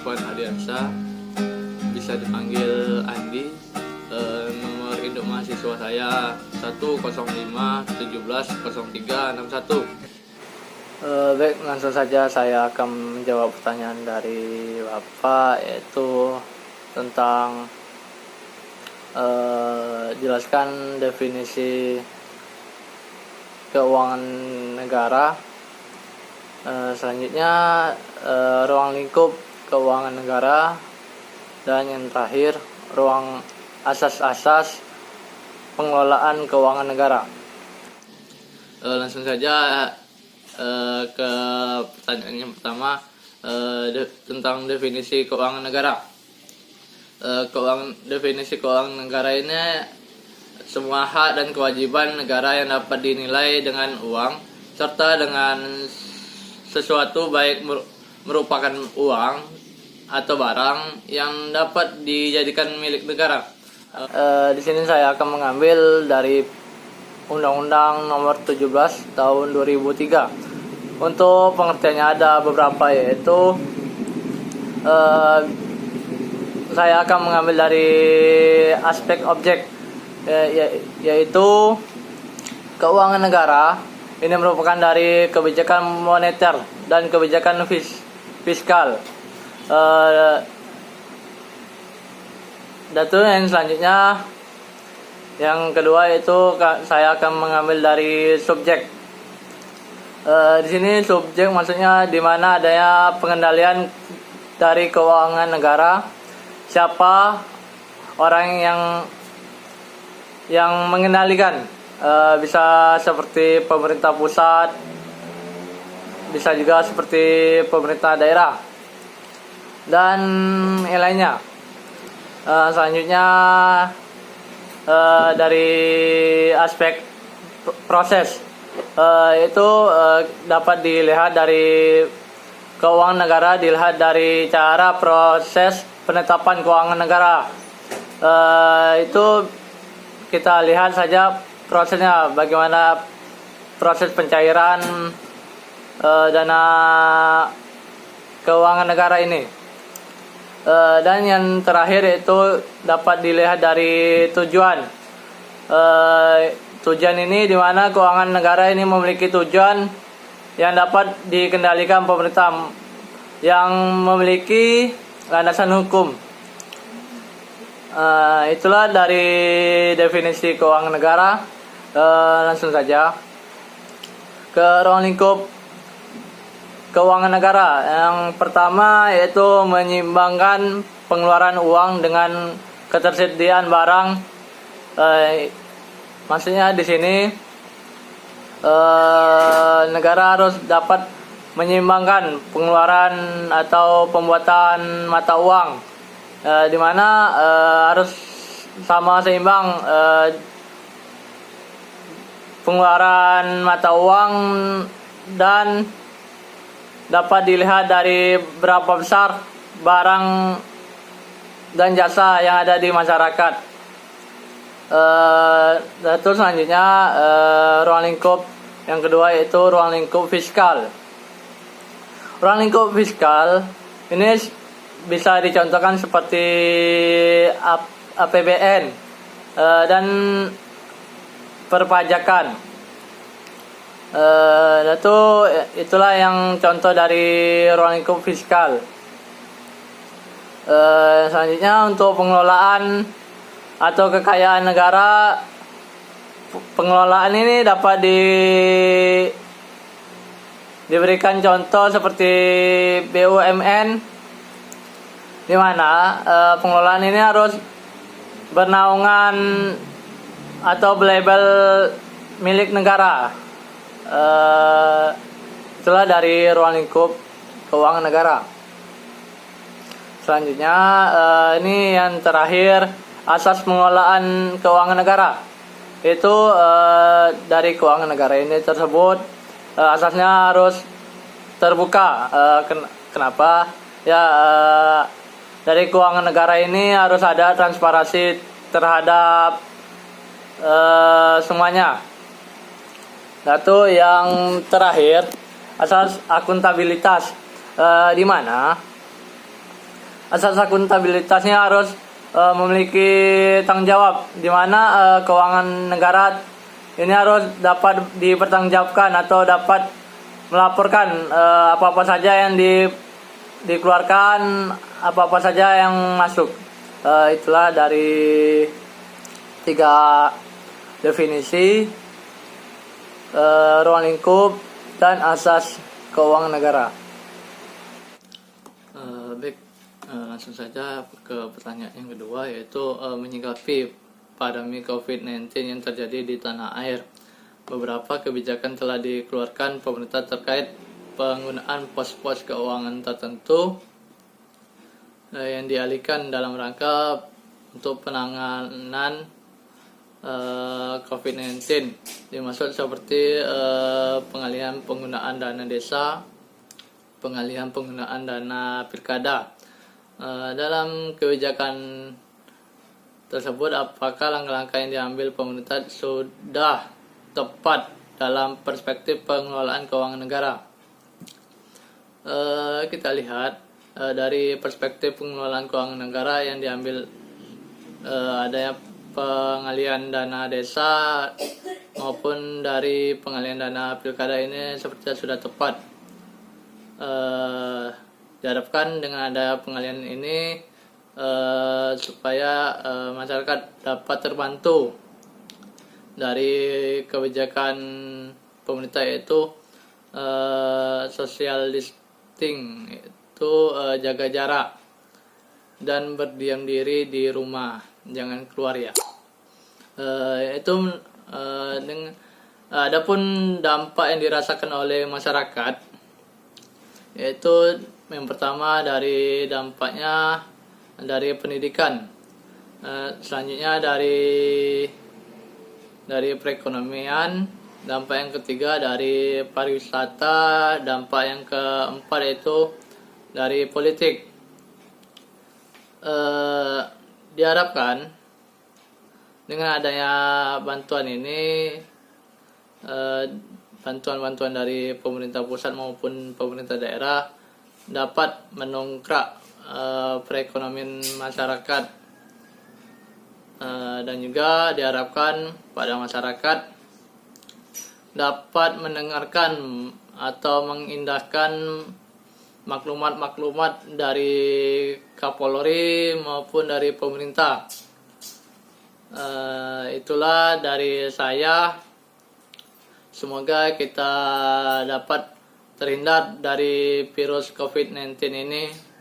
Afwan Adiansa, bisa dipanggil Andi. Nomor induk mahasiswa saya 105170361. Baik, langsung saja saya akan menjawab pertanyaan dari Bapak, yaitu tentang jelaskan definisi keuangan negara. Selanjutnya ruang lingkup keuangan negara, dan yang terakhir ruang asas-asas pengelolaan keuangan negara. Langsung saja ke pertanyaan yang pertama, tentang definisi keuangan negara. Definisi keuangan negara ini semua hak dan kewajiban negara yang dapat dinilai dengan uang serta dengan sesuatu, baik merupakan uang atau barang yang dapat dijadikan milik negara. Di sini saya akan mengambil dari Undang-Undang Nomor 17 Tahun 2003. Untuk pengertiannya ada beberapa, yaitu saya akan mengambil dari aspek objek, yaitu keuangan negara. Ini merupakan dari kebijakan moneter dan kebijakan fiskal. Dan yang selanjutnya, yang kedua itu saya akan mengambil dari subjek. Di sini subjek maksudnya di mana adanya pengendalian dari keuangan negara. Siapa orang yang mengendalikan? Bisa seperti pemerintah pusat, bisa juga seperti pemerintah daerah, dan yang lainnya. Selanjutnya dari aspek proses, itu dapat dilihat dari keuangan negara, dilihat dari cara proses penetapan keuangan negara. Itu kita lihat saja prosesnya, bagaimana proses pencairan dana keuangan negara ini. Dan yang terakhir itu dapat dilihat dari tujuan. Tujuan ini di mana keuangan negara ini memiliki tujuan yang dapat dikendalikan pemerintah yang memiliki landasan hukum. Itulah dari definisi keuangan negara. Langsung saja ke ruang lingkup keuangan negara. Yang pertama yaitu menyeimbangkan pengeluaran uang dengan ketersediaan barang. Maksudnya di sini negara harus dapat menyeimbangkan pengeluaran atau pembuatan mata uang, di mana harus sama seimbang pengeluaran mata uang, dan dapat dilihat dari berapa besar barang dan jasa yang ada di masyarakat. Terus selanjutnya ruang lingkup yang kedua yaitu ruang lingkup fiskal. Ruang lingkup fiskal ini bisa dicontohkan seperti APBN dan perpajakan. Itulah yang contoh dari ruang lingkup fiskal. Selanjutnya untuk pengelolaan atau kekayaan negara, pengelolaan ini dapat diberikan contoh seperti BUMN, di mana pengelolaan ini harus bernaungan atau berlabel milik negara. Itulah dari ruang lingkup keuangan negara. Selanjutnya ini yang terakhir, asas pengelolaan keuangan negara. Itu dari keuangan negara ini tersebut asasnya harus terbuka. Kenapa? Ya, dari keuangan negara ini harus ada transparansi terhadap semuanya. Satu, yang terakhir, asas akuntabilitas, di mana asas akuntabilitasnya harus memiliki tanggung jawab, di mana keuangan negara ini harus dapat dipertanggungjawabkan atau dapat melaporkan apa-apa saja yang dikeluarkan, apa-apa saja yang masuk. Itulah dari 3 definisi ruang lingkup dan asas keuangan negara. Baik, langsung saja ke pertanyaan yang kedua, yaitu menyikapi pandemi COVID-19 yang terjadi di tanah air. Beberapa kebijakan telah dikeluarkan pemerintah terkait penggunaan pos-pos keuangan tertentu yang dialihkan dalam rangka untuk penanganan COVID-19. Dimaksud seperti pengalihan penggunaan dana desa, pengalihan penggunaan dana pilkada. Dalam kebijakan tersebut, apakah langkah-langkah yang diambil pemerintah sudah tepat dalam perspektif pengelolaan keuangan negara? Kita lihat dari perspektif pengelolaan keuangan negara yang diambil, adanya pengalihan dana desa maupun dari pengalihan dana pilkada ini sepertinya sudah tepat. Diharapkan dengan ada pengalihan ini supaya masyarakat dapat terbantu dari kebijakan pemerintah, yaitu social distancing, itu jaga jarak dan berdiam diri di rumah, jangan keluar ya. Adapun dampak yang dirasakan oleh masyarakat, yaitu yang pertama dari dampaknya dari pendidikan, selanjutnya dari perekonomian, dampak yang ketiga dari pariwisata, dampak yang keempat yaitu dari politik. Diharapkan dengan adanya bantuan ini, bantuan-bantuan dari pemerintah pusat maupun pemerintah daerah dapat mendongkrak perekonomian masyarakat, dan juga diharapkan pada masyarakat dapat mendengarkan atau mengindahkan maklumat-maklumat dari Kapolri maupun dari pemerintah. Itulah dari saya. Semoga kita dapat terhindar dari virus COVID-19 ini.